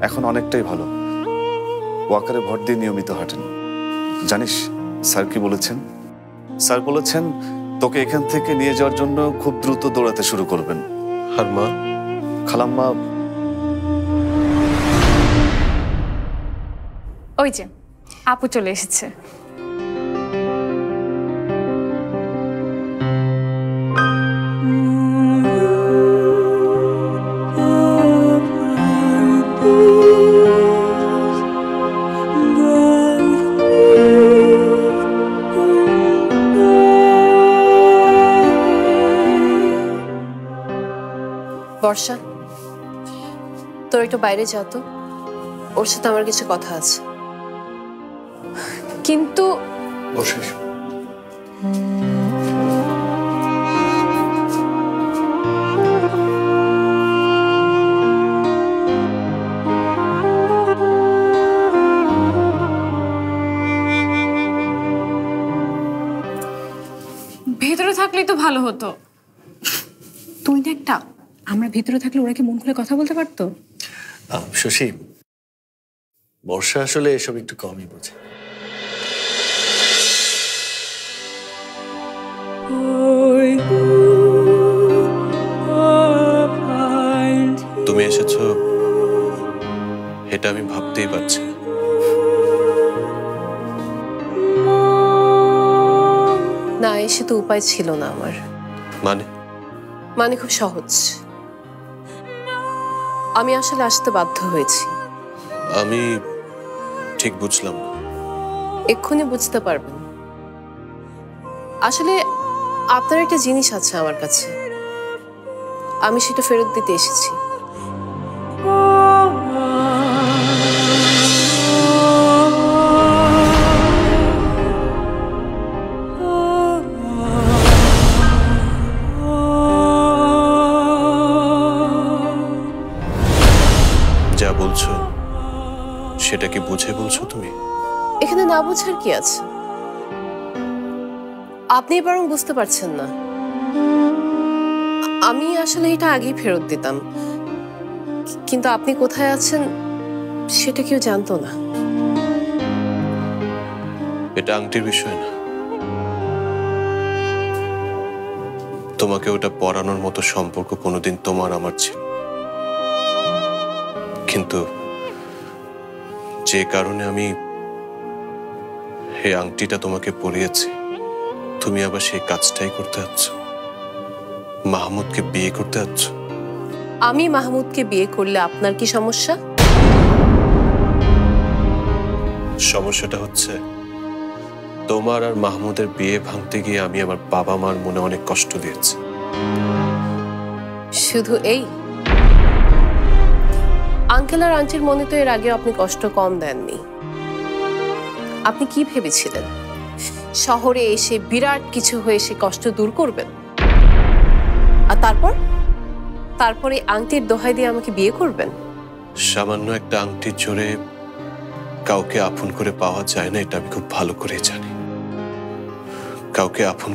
এখন অনেকটাই ভালো। ওয়াকারে ভর দিয়ে নিয়মিত হাঁটেন। জানিস স্যার কি বলেছেন? স্যার বলেছেন তোকে এখান থেকে নিয়ে যাওয়ার জন্য খুব দ্রুত দৌড়াতে শুরু করবেন। আর মা? খালাম্মা ওই যে আপু চলে এসেছে। বর্ষা, তোর একটু বাইরে যা তো, ওর সাথে আমার কিছু কথা আছে। কিন্তু ভেতরে থাকলেই তো ভালো হতো। তুই না একটা, আমরা ভেতরে থাকলে ওরা কি মন খুলে কথা বলতে পারতো? শশী, বর্ষা আসলে এসব একটু কমই বোঝে। তুমি এসেছো এটা আমি ভাবতেই পারছি। না এসে তো উপায় ছিল না আমার। মানে খুব সহজ, আমি আসলে আসতে বাধ্য হয়েছি। আমি ঠিক বুঝলাম। এক্ষুনি বুঝতে পারবেন। আসলে আপনার একটা জিনিস আছে আমার কাছে, আমি সেটা ফেরত দিতে এসেছি। যা বলছো সেটা কি বুঝে বলছো তুমি? এখানে না বোঝার কি আছে? আপনি বরং বুঝতে পারছেন না। আমি আসলে এটা আগেই ফেরত দিতাম, কিন্তু আপনি কোথায় আছেন সেটা কেউ জানতো না। এটা আংটির বিষয় না। তোমাকে ওটা পরানোর মতো সম্পর্ক কোনোদিন তোমার আমার ছিল, কিন্তু যে কারণে আমি এই আংটিটা তোমাকে পরিয়েছি, তুমি আবার সেই কাজটাই করতে যাচ্ছ, মাহমুদকে বিয়ে করতে যাচ্ছ। আমি মাহমুদকে বিয়ে করলে আপনার কি সমস্যা? সমস্যাটা হচ্ছে তোমার আর মাহমুদের বিয়ে ভাঙতে গিয়ে আমি আমার বাবা মার মনে অনেক কষ্ট দিয়েছি। শুধু এই? আঙ্কেল আর আন্টির মনে তো এর আগে আপনি কষ্ট কম দেননি। আপনি কি ভেবেছিলেন শহরে এসে বিরাট কিছু হয়ে সে কষ্ট দূর করবেন, আর তারপরে আংটির দোহাই দিয়ে আমাকে বিয়ে করবেন? সামান্য একটা আংটির জোরে কাউকে আপন করে পাওয়া যায় না, এটা আমি খুব ভালো করে জানি। কাউকে আপন